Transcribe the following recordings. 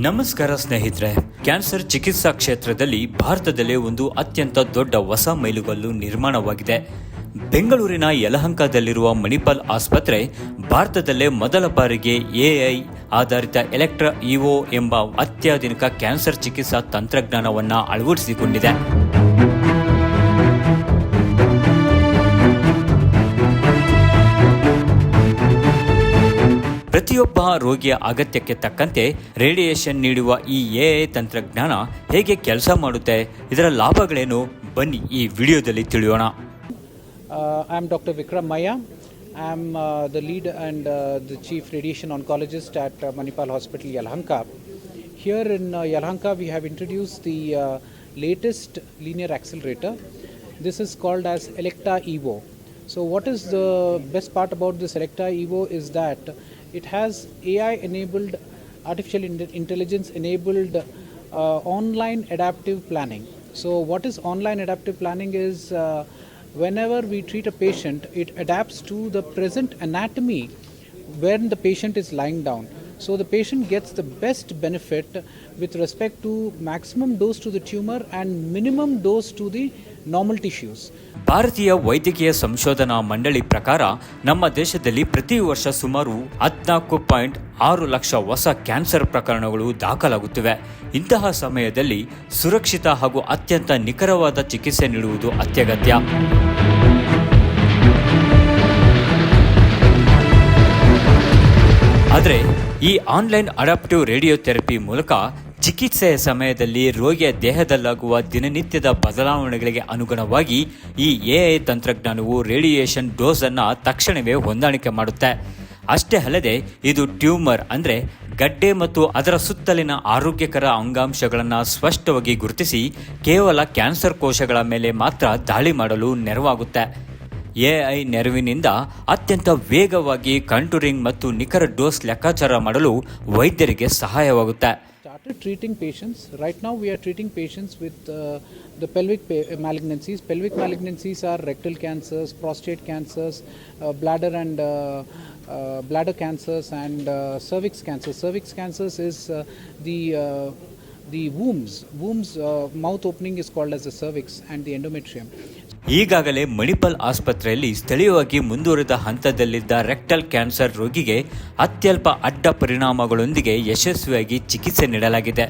ನಮಸ್ಕಾರ ಸ್ನೇಹಿತರೆ. ಕ್ಯಾನ್ಸರ್ ಚಿಕಿತ್ಸಾ ಕ್ಷೇತ್ರದಲ್ಲಿ ಭಾರತದಲ್ಲೇ ಒಂದು ಅತ್ಯಂತ ದೊಡ್ಡ ಹೊಸ ಮೈಲುಗಲ್ಲು ನಿರ್ಮಾಣವಾಗಿದೆ. ಬೆಂಗಳೂರಿನ ಯಲಹಂಕದಲ್ಲಿರುವ ಮಣಿಪಾಲ್ ಆಸ್ಪತ್ರೆ ಭಾರತದಲ್ಲೇ ಮೊದಲ ಬಾರಿಗೆ ಎಐ ಆಧಾರಿತ ಎಲೆಕ್ಟ್ರಾ ಇಒ ಎಂಬ ಅತ್ಯಾಧುನಿಕ ಕ್ಯಾನ್ಸರ್ ಚಿಕಿತ್ಸಾ ತಂತ್ರಜ್ಞಾನವನ್ನು ಅಳವಡಿಸಿಕೊಂಡಿದೆ. ಪ್ರತಿಯೊಬ್ಬ ರೋಗಿಯ ಅಗತ್ಯಕ್ಕೆ ತಕ್ಕಂತೆ ರೇಡಿಯೇಷನ್ ನೀಡುವ ಈ ಎಐ ತಂತ್ರಜ್ಞಾನ ಹೇಗೆ ಕೆಲಸ ಮಾಡುತ್ತೆ, ಇದರ ಲಾಭಗಳೇನು, ಬನ್ನಿ ಈ ವಿಡಿಯೋದಲ್ಲಿ ತಿಳಿಯೋಣ. I am Dr. Vikram Maya. I am the lead and the chief radiation oncologist at Manipal Hospital, Yelahanka. Here in Yelahanka, we have introduced the latest linear accelerator. This is called as Electra Evo. So what is the best part about this Electra Evo is that it has AI enabled, artificial intelligence enabled online adaptive planning. So what is online adaptive planning is whenever we treat a patient, it adapts to the present anatomy when the patient is lying down. So the patient gets the best benefit with respect to maximum dose to the tumor and minimum dose to the normal tissues. ಭಾರತೀಯ ವೈದ್ಯಕೀಯ ಸಂಶೋಧನಾ ಮಂಡಳಿ ಪ್ರಕಾರ ನಮ್ಮ ದೇಶದಲ್ಲಿ ಪ್ರತಿ ವರ್ಷ ಸುಮಾರು 14.6 ಲಕ್ಷ ಹೊಸ ಕ್ಯಾನ್ಸರ್ ಪ್ರಕರಣಗಳು ದಾಖಲಾಗುತ್ತಿವೆ. ಇಂತಹ ಸಮಯದಲ್ಲಿ ಸುರಕ್ಷಿತ ಹಾಗೂ ಅತ್ಯಂತ ನಿಖರವಾದ ಚಿಕಿತ್ಸೆ ನೀಡುವುದು ಅತ್ಯಗತ್ಯ. ಆದರೆ ಈ ಆನ್ಲೈನ್ ಅಡಾಪ್ಟಿವ್ ರೇಡಿಯೋಥೆರಪಿ ಮೂಲಕ ಚಿಕಿತ್ಸೆಯ ಸಮಯದಲ್ಲಿ ರೋಗಿಯ ದೇಹದಲ್ಲಾಗುವ ದಿನನಿತ್ಯದ ಬದಲಾವಣೆಗಳಿಗೆ ಅನುಗುಣವಾಗಿ ಈ ಎಐ ತಂತ್ರಜ್ಞಾನವು ರೇಡಿಯೇಷನ್ ಡೋಸ್ ಅನ್ನು ತಕ್ಷಣವೇ ಹೊಂದಾಣಿಕೆ ಮಾಡುತ್ತೆ. ಅಷ್ಟೇ ಅಲ್ಲದೆ ಇದು ಟ್ಯೂಮರ್ ಅಂದರೆ ಗಡ್ಡೆ ಮತ್ತು ಅದರ ಸುತ್ತಲಿನ ಆರೋಗ್ಯಕರ ಅಂಗಾಂಶಗಳನ್ನು ಸ್ಪಷ್ಟವಾಗಿ ಗುರುತಿಸಿ ಕೇವಲ ಕ್ಯಾನ್ಸರ್ ಕೋಶಗಳ ಮೇಲೆ ಮಾತ್ರ ದಾಳಿ ಮಾಡಲು ನೆರವಾಗುತ್ತೆ. ಎಐ ನೆರವಿನಿಂದ ಅತ್ಯಂತ ವೇಗವಾಗಿ ಕಂಟೂರಿಂಗ್ ಮತ್ತು ನಿಖರ ಡೋಸ್ ಲೆಕ್ಕಾಚಾರ ಮಾಡಲು ವೈದ್ಯರಿಗೆ ಸಹಾಯವಾಗುತ್ತೆ. Started treating patients. Right now we are treating patients with the pelvic malignancies. Pelvic malignancies are rectal cancers, prostate cancers, bladder and bladder cancers and cervix cancers. Cervix cancers is the wombs. Mouth opening is called as the cervix and the endometrium. ಈಗಾಗಲೇ ಮಣಿಪಾಲ್ ಆಸ್ಪತ್ರೆಯಲ್ಲಿ ಸ್ಥಳೀಯವಾಗಿ ಮುಂದುವರಿದ ಹಂತದಲ್ಲಿದ್ದ rectal cancer ರೋಗಿಗೆ ಅತ್ಯಲ್ಪ ಅಡ್ಡ ಪರಿಣಾಮಗಳೊಂದಿಗೆ ಯಶಸ್ವಿಯಾಗಿ ಚಿಕಿತ್ಸೆ ನೀಡಲಾಗಿದೆ.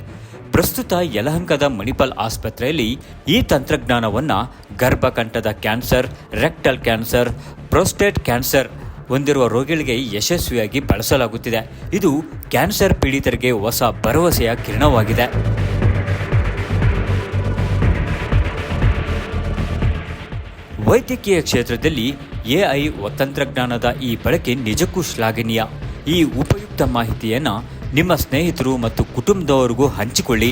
ಪ್ರಸ್ತುತ ಯಲಹಂಕದ ಮಣಿಪಾಲ್ ಆಸ್ಪತ್ರೆಯಲ್ಲಿ ಈ ತಂತ್ರಜ್ಞಾನವನ್ನು ಗರ್ಭಕಂಠದ cancer, rectal cancer, prostate cancer ಹೊಂದಿರುವ ರೋಗಿಗಳಿಗೆ ಯಶಸ್ವಿಯಾಗಿ ಬಳಸಲಾಗುತ್ತಿದೆ. ಇದು ಕ್ಯಾನ್ಸರ್ ಪೀಡಿತರಿಗೆ ಹೊಸ ಭರವಸೆಯ ಕಿರಣವಾಗಿದೆ. ವೈದ್ಯಕೀಯ ಕ್ಷೇತ್ರದಲ್ಲಿ ಎಐ ತಂತ್ರಜ್ಞಾನದ ಈ ಬಳಕೆ ನಿಜಕ್ಕೂ ಶ್ಲಾಘನೀಯ. ಈ ಉಪಯುಕ್ತ ಮಾಹಿತಿಯನ್ನು ನಿಮ್ಮ ಸ್ನೇಹಿತರು ಮತ್ತು ಕುಟುಂಬದವರಿಗೂ ಹಂಚಿಕೊಳ್ಳಿ.